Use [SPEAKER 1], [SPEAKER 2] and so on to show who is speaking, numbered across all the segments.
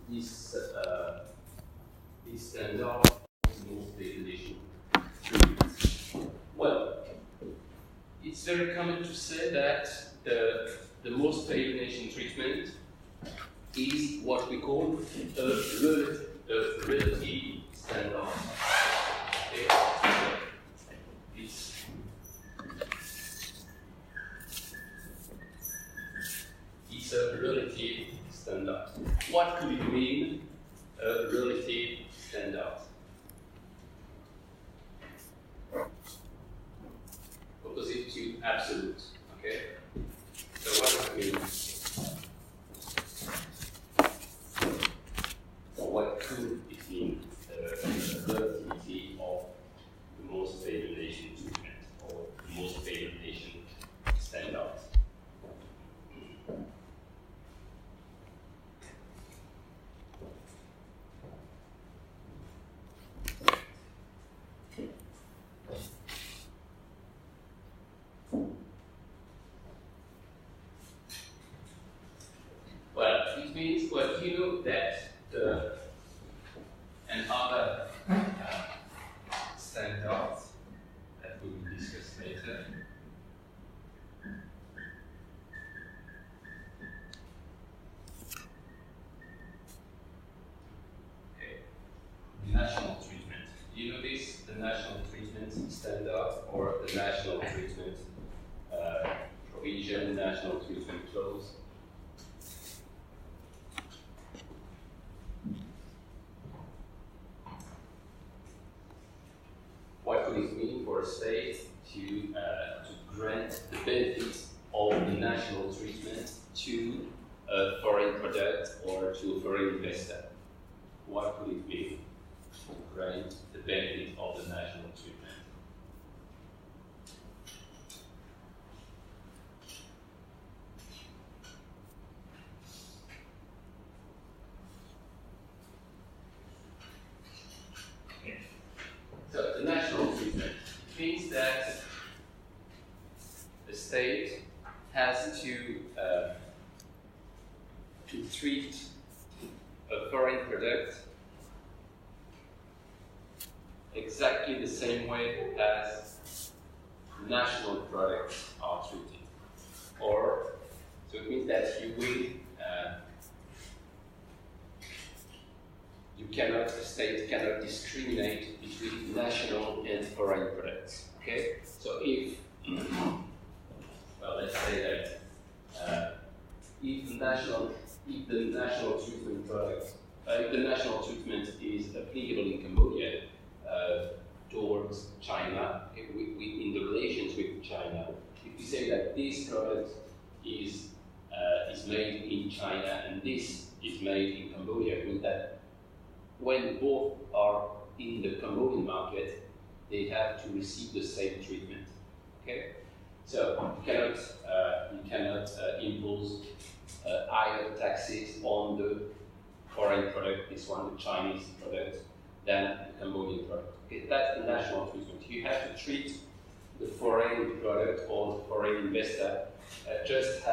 [SPEAKER 1] this standard is most favored nation treatment? Well, it's very common to say that the most favored nation treatment is what we call a relative standard. Okay? It's a relative standard. What could it mean, a relative standard? Opposite to absolute. Okay? So what does it mean? Or what could it mean? Relativity of the most favored nation treatment or the most favored nation standard. Well, it means, well, you know that another standard that we will discuss later national treatment. You know this, the national treatment standard or the national treatment provision, national treatment clause. What could it mean for a state to grant the benefits of the national treatment to a foreign product or to a foreign investor? What could it mean to grant the benefit of the national treatment? So the national treatment means that the state has to treat a foreign product exactly the same way as national products are treated. Or, so it means that the state cannot discriminate between national and foreign products. Okay? So if, well, let's say that if the national treatment is applicable in Cambodia towards China, in the relations with China, if we say that this product is made in China and this is made in Cambodia, it means that when both are in the Cambodian market, they have to receive the same treatment. Okay, so you cannot impose higher taxes on the foreign product, this one, the Chinese product, than the Cambodian product. Okay, that's the national treatment. You have to treat the foreign product or the foreign investor just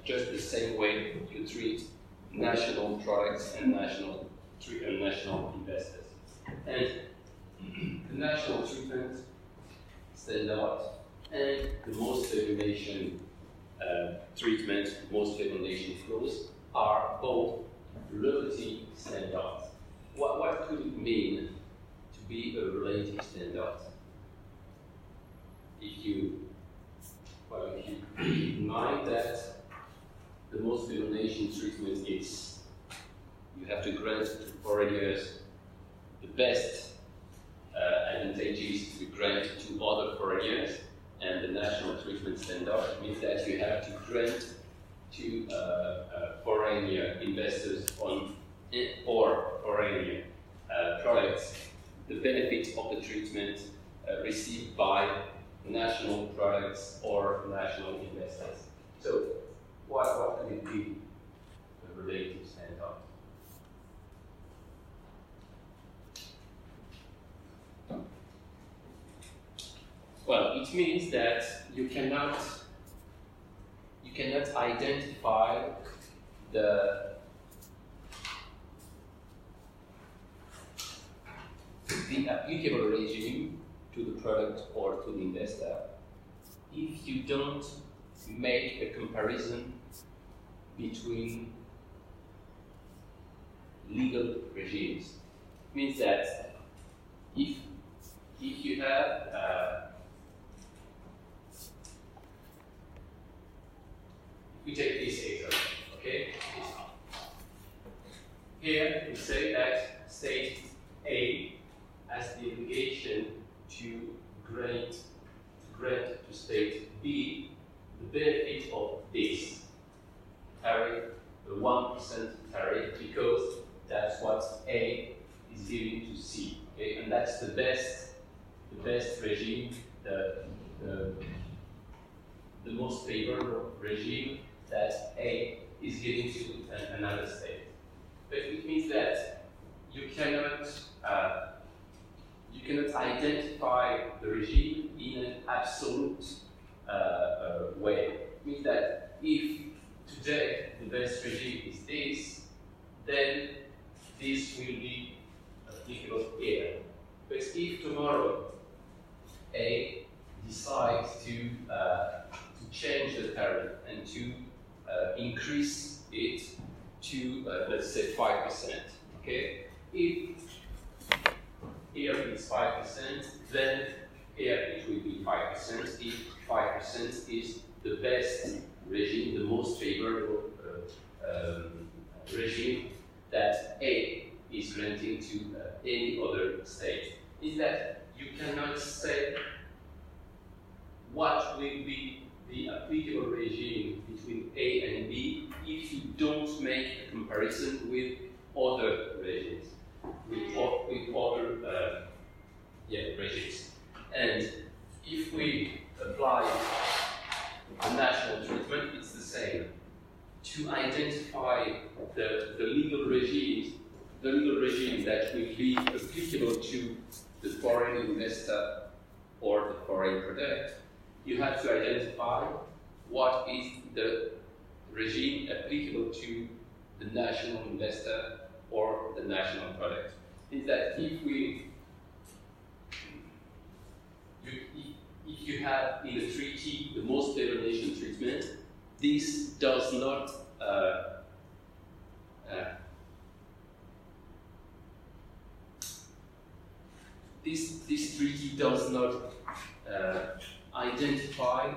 [SPEAKER 1] the same way you treat national products and national investors. And the national treatment standard and the most favored nation treatment, most favored nation clause are both relative standards. What could it mean to be a relative standard? If you keep in mind that the most favored nation treatment is you have to grant to foreigners the best advantages to grant to other foreigners, and the national treatment standard means that you have to grant to foreign investors or foreign products the benefit of the treatment received by national products or national investors. So, what could it be? A relative standard. Well, it means that you cannot identify the the applicable regime to the product or to the investor if you don't make a comparison between legal regimes. It means that if you have we take this example, okay? Here we say that state A has the obligation to grant to state B the benefit of this tariff, the 1% tariff, because that's what A is giving to C, okay? And that's the best regime, the most favorable regime that A is giving to another state. But it means that you cannot identify the regime in an absolute way. It means that if today the best regime is this, then this will be applicable here. But if tomorrow A decides to change the tariff and to increase it to, let's say, 5%, okay? If here it's 5%, then here it will be 5%. If 5% is the best regime, the most favorable regime that A is granting to any other state, is that you cannot say what will be the applicable regime between A and B if you don't make a comparison with other regimes, with other regimes. And if we apply the national treatment, it's the same. To identify the legal regime that will be applicable to the foreign investor or the foreign product, you have to identify what is the regime applicable to the national investor or the national product. Is that if you have in a treaty the most favored nation treatment, this does not this treaty does not identify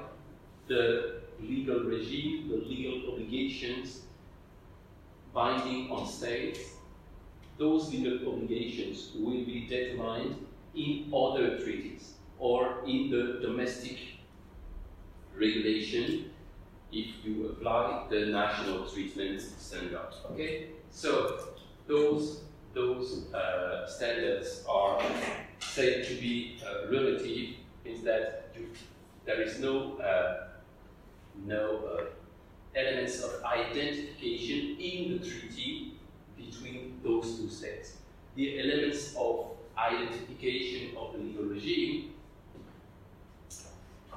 [SPEAKER 1] the legal regime, the legal obligations binding on states. Those legal obligations will be determined in other treaties or in the domestic regulation if you apply the national treatment standard. Okay, so those standards are said to be relative, means that there is no elements of identification in the treaty between those two states. The elements of identification of the legal regime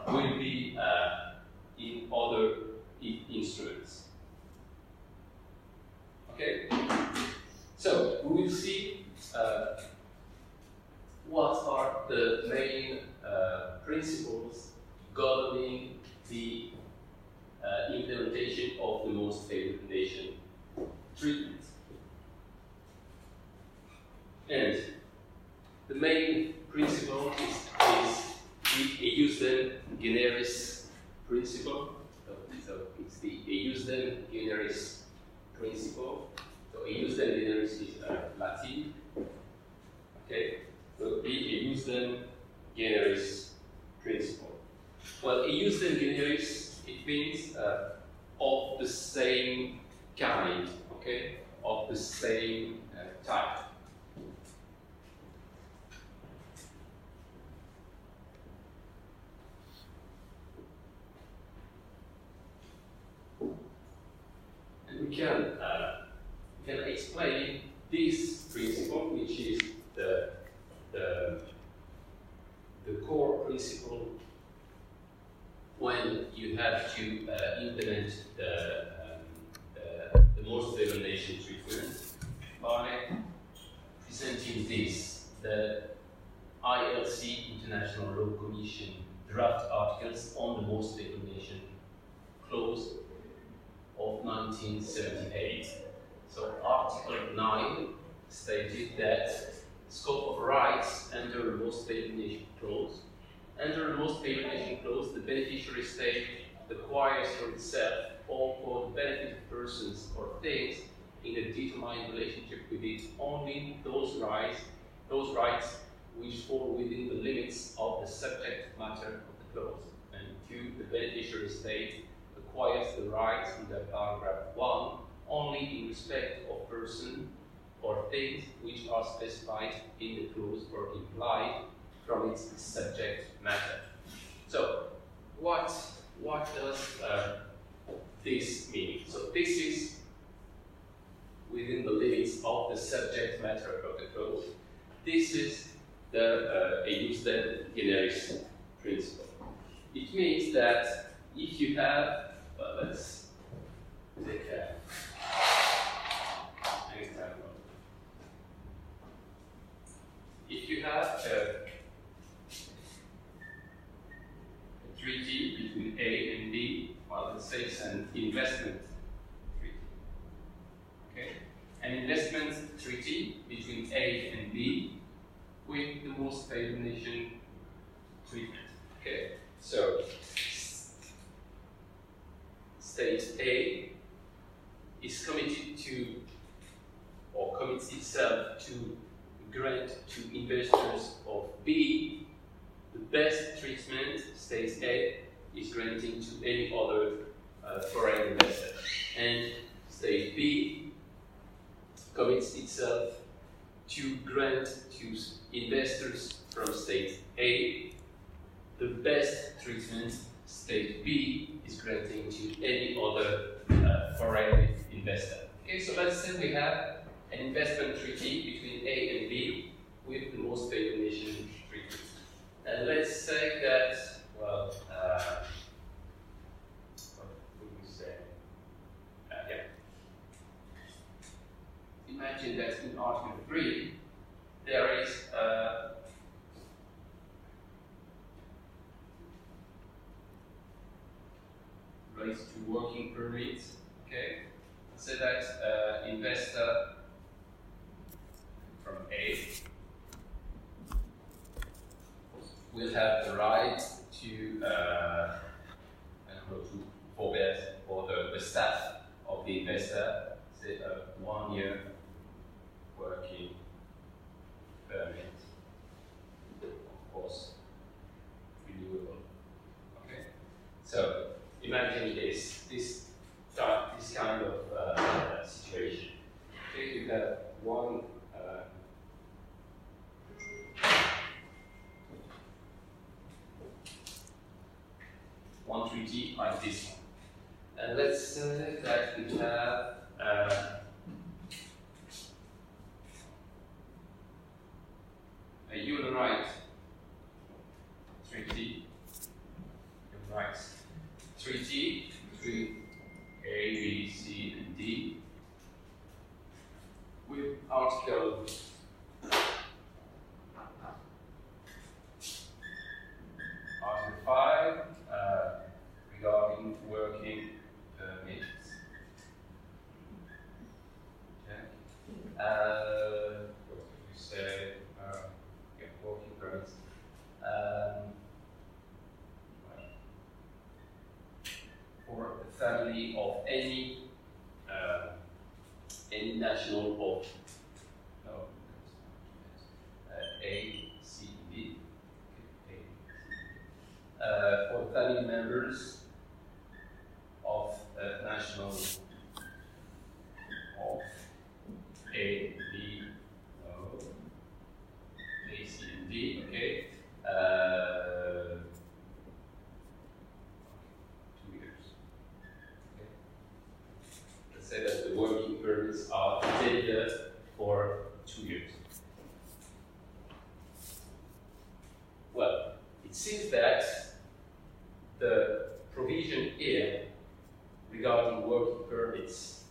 [SPEAKER 1] will be in other instruments. Okay? So, we will see what are the main principles governing the implementation of the most favored nation treatment. And the main principle is the jus generis principle. So it's the jus generis principle. So jus generis is Latin. Okay. So the jus generis principle. Well, jus generis, it means of the same kind. Okay, of the same type. We can explain this principle, which is the core principle when you have to implement the most favored nation treatment, by presenting this. The ILC, International Law Commission, draft articles on the most favored nation clause of 1978. So Article 9 stated that scope of rights under the most favored nation clause. Under the most favored nation clause, the beneficiary state acquires for itself or for the benefit of persons or things in a determined relationship with it only those rights which fall within the limits of the subject matter of the clause. And 2, the beneficiary state acquires the rights under paragraph 1 only in respect of person or things which are specified in the clause or implied from its subject matter. So, what does this mean? So this is within the limits of the subject matter of the clause. This is the ius generis principle. It means that if you have, let's take an example. If you have a treaty between A and B, well, let's say it's an investment treaty. Okay? An investment treaty between A and B with the most favored nation treatment. Okay? So, state A is committed to, or commits itself to grant to investors of B the best treatment state A is granting to any other foreign investor. And state B commits itself to grant to investors from state A the best treatment state B is granting to any other foreign investor. Okay, so let's say we have an investment treaty between A and B with the most favored nation treatment. And let's say that, well, what would we say? Yeah. Imagine that in Article 3, there is relates to working permits. Okay, let's say that investor from A will have the right to, to forbear for the staff of the investor, say a 1-year working permit, of course, renewable. Okay, so imagine this kind of situation. Okay, you have one treaty like this one. And let's say that we have a human rights treaty, between A, B, C, and D with Article 5 regarding working permits. Okay. What did we say? Yeah, working permits. For the family of any national of A, C, D. For family members of national of A, B, A, C, and D. Okay. 2 years. Okay. Let's say that the working permits are dated for 2 years. Well, it seems that the provision here regarding working permits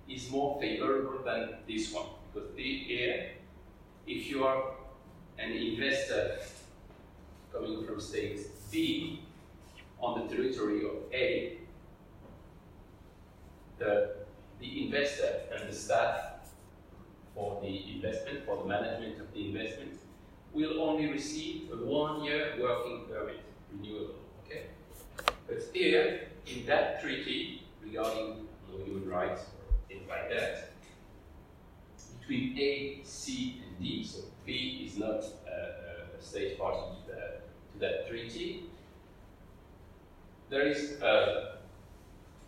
[SPEAKER 1] is more favorable than this one, because here, if you are an investor coming from state B on the territory of A, the investor and the staff for the investment, for the management of the investment, will only receive a 1-year working permit, renewable, okay? But here, in that treaty regarding human rights or things like that, between A, C, and D, so B is not a state party to that treaty, there is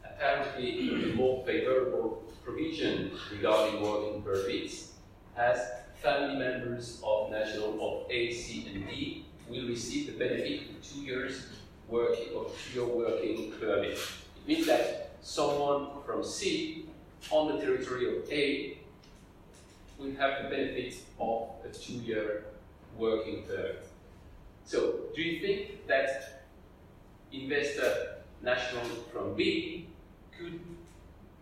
[SPEAKER 1] apparently a more favorable provision regarding working permits, as family members of nationals of A, C, and D will receive the benefit of 2 years working permit. It means that someone from C on the territory of A will have the benefit of a 2-year working permit. So, do you think that investor national from B could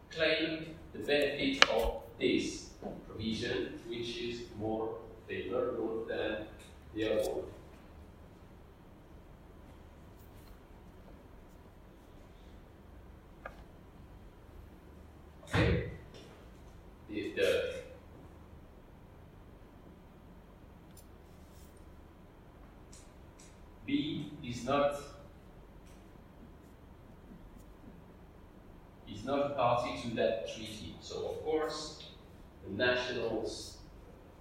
[SPEAKER 1] claim the benefit of this provision, which is more favorable than the other one? Okay. The B is not a party to that treaty. So of course, the nationals,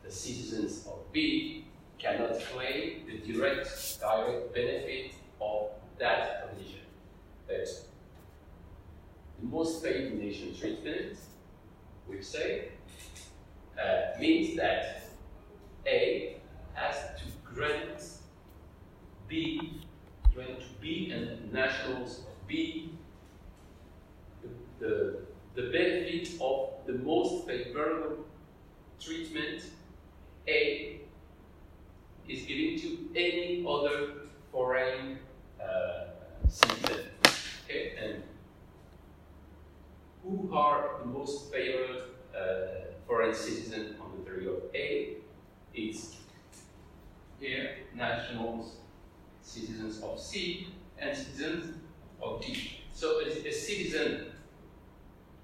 [SPEAKER 1] the citizens of B, cannot claim the direct benefit of that provision. But the most favored nation treatment, we say, means that A has to grant to B and nationals of B the benefit of the most favorable treatment A is giving to any other foreign citizen. Okay, and who are the most favored foreign citizens on the territory of A? It's here nationals, citizens of C, and citizens of D. So a citizen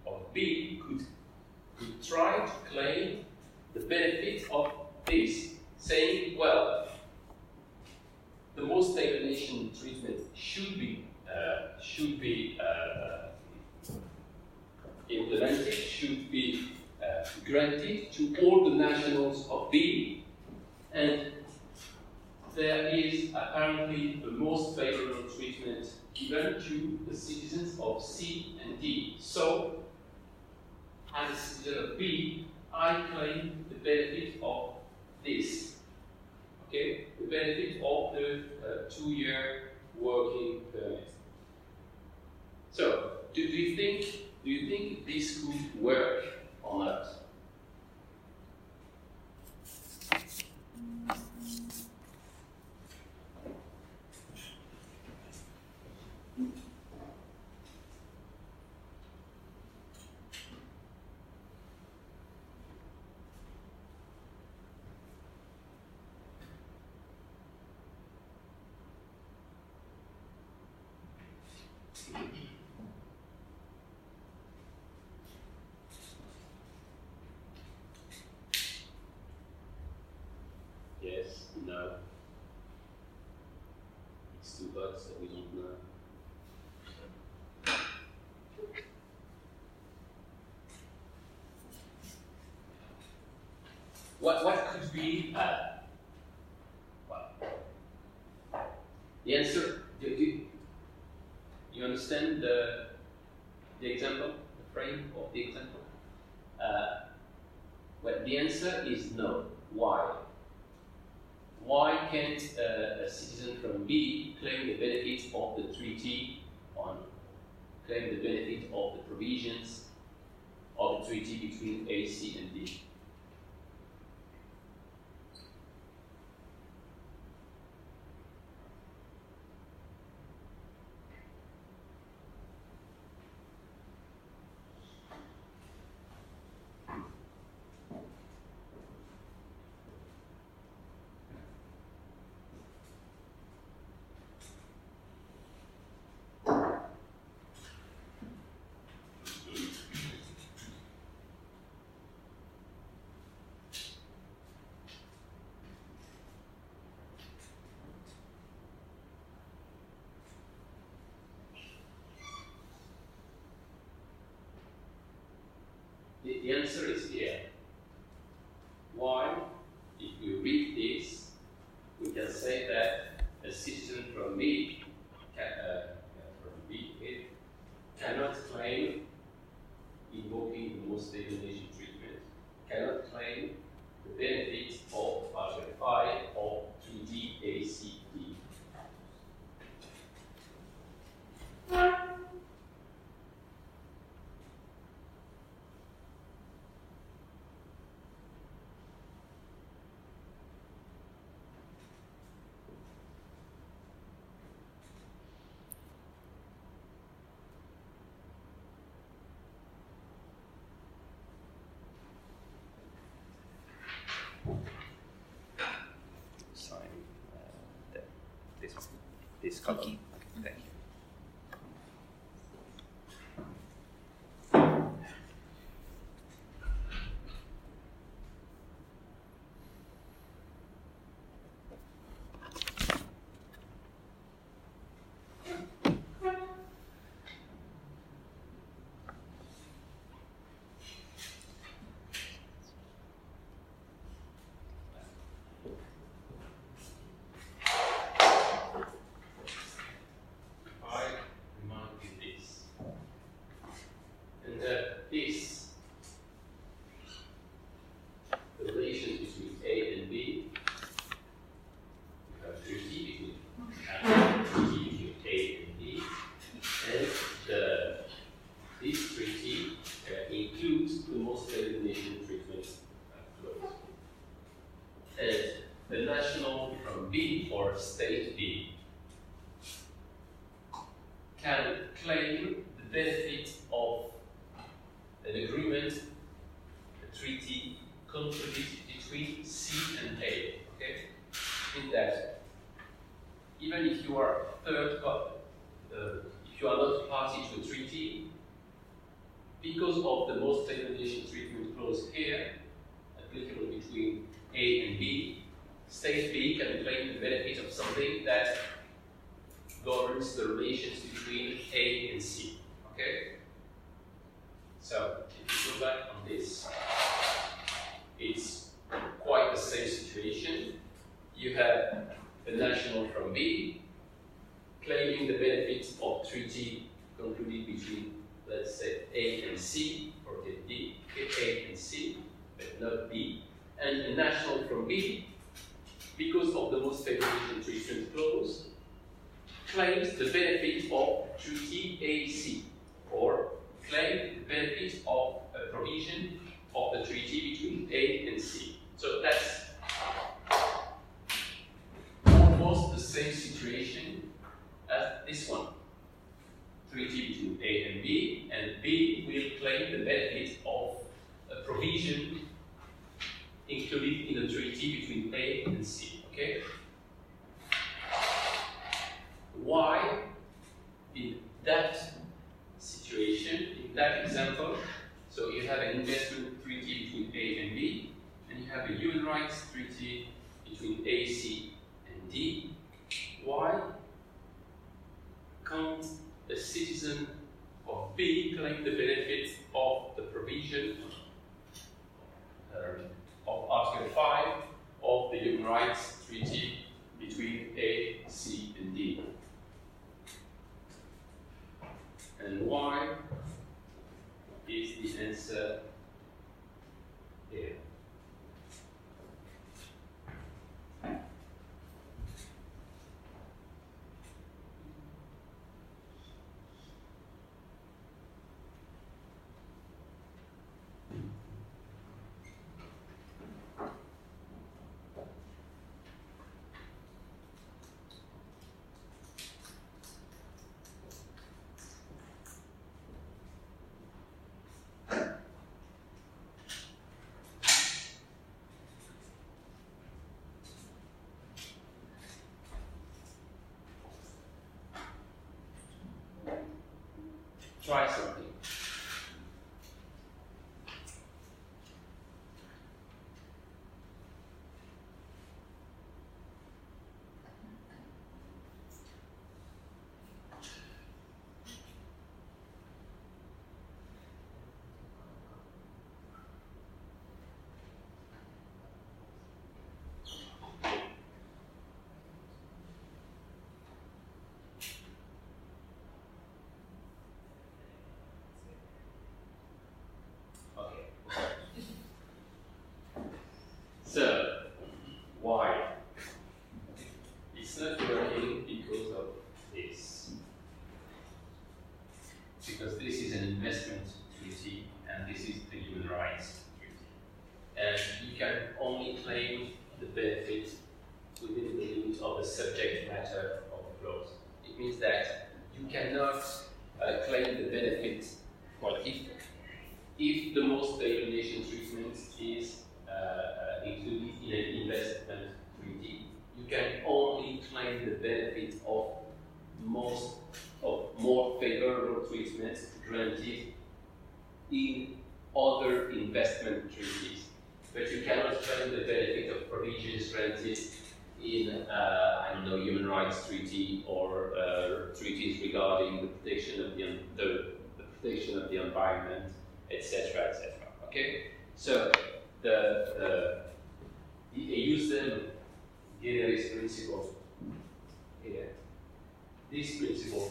[SPEAKER 1] of B could try to claim the benefit of this, saying, well, the most favored nation treatment should be implemented, should be granted to all the nationals of B, and there is apparently the most favorable treatment given to the citizens of C and D. So, as a citizen of B, I claim the benefit of this. Okay, the benefit of the 2-year working permit. So, do you think this could work or not? Yes, no. It's 2 buts that we don't know. What could be the answer? Do you understand the example, the frame of the example? Well, the answer is no. Why? Why can't a citizen from B claim the benefit of the treaty claim the benefit of the provisions of the treaty between A, C, and D? the answer is here. Why? If we read this, we can say that a citizen from B cannot claim, invoking the most stable nation treatment, cannot claim the benefits of Article 5 of Treaty ACD.
[SPEAKER 2] This color. Okay. Thank you. State B can claim the benefit of an agreement, a treaty concluded between C and A. Okay, in that even if you are if you are not party to a treaty, because of the most favored nation treatment clause here, applicable between A and B, State B can claim the benefit of something that governs the relations between A and C. Okay? So, if you go back on this, it's quite the same situation. You have a national from B claiming the benefits of treaty concluded between, let's say, A and C, or D, A and C, but not B, and a national from B, because of the most favored nation treatment clause, claims the benefit of Treaty AC, or claim the benefit of a provision of the treaty between A and C. So that's almost the same situation as this one. Treaty between A and B will claim the benefit of a provision included in the treaty between A and C. Okay? Why, in that situation, in that example, so you have an investment treaty between A and B, and you have a human rights treaty between A, C, and D. Why can't a citizen of B claim the benefit of the provision of Article 5 of the Human Rights Treaty between A, C, and D? And why is the answer here? Try something. claim the benefit of provisions granted in, human rights treaty or treaties regarding the protection of the protection of the environment, etc., etc. Okay, so I use them generis principle here. This principle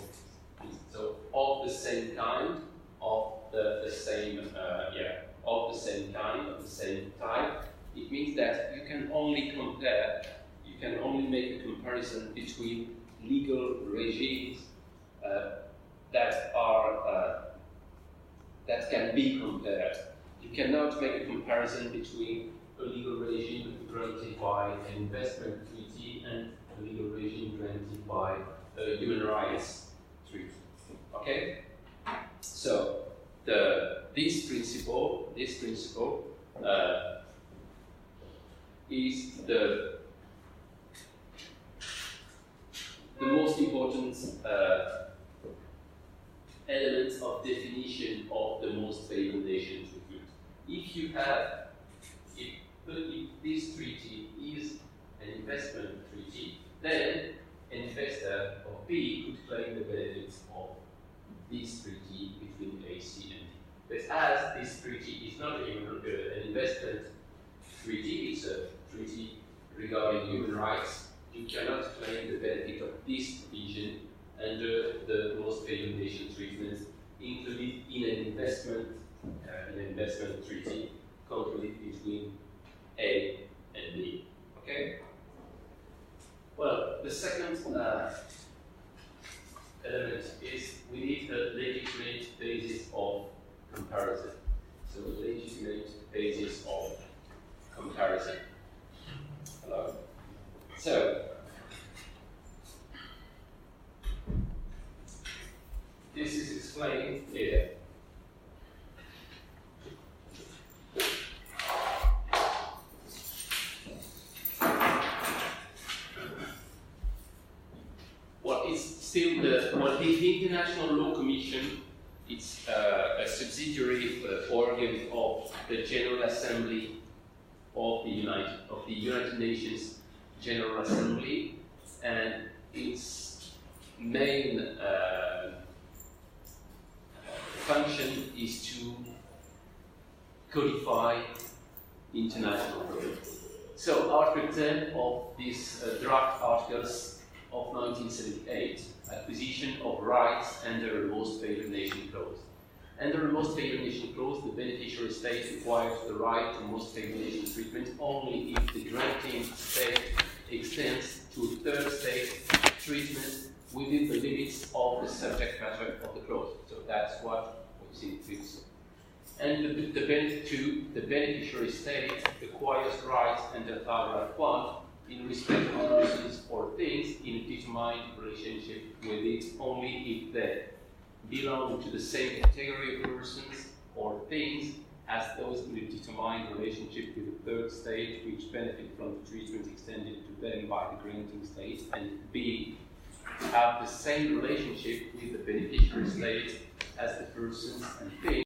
[SPEAKER 2] is so of the same kind, of the same of the same kind, of the same type. It means that you can only compare, you can only make a comparison between legal regimes that can be compared. You cannot make a comparison between a legal regime granted by an investment treaty and a legal regime granted by a human rights treaty. Okay? So this principle is the most important element of definition of the most favored nation treatment. If this treaty is an investment treaty, then an investor of B could claim the benefits of this treaty between A, C, and D. But as this treaty is not an investment treaty, it's a treaty regarding human rights, you cannot claim the benefit of this provision under the most favored nation treatment included in an investment treaty concluded between A and B. Okay? Well, the second element is we need a legitimate basis of comparison. So a legitimate basis of comparison. Hello? So, this is explained here. The International Law Commission, it's a subsidiary organ of the General Assembly of the United Nations General Assembly, and its main function is to codify international law. So, Article 10 of these draft articles of 1978, acquisition of rights under a most favored nation clause. Under a most favored nation clause, the beneficiary state acquires the right to most favored nation treatment only if the granting state extends to a third state treatment within the limits of the subject matter of the clause. So that's what we see fits. And the beneficiary state acquires rights under paragraph 1 in respect of persons or things in a determined relationship with it only if they belong to the same category of persons or things as those in a determined relationship with the third state which benefit from the treatment extended to them by the granting state, and B, have the same relationship with the beneficiary state as the persons and things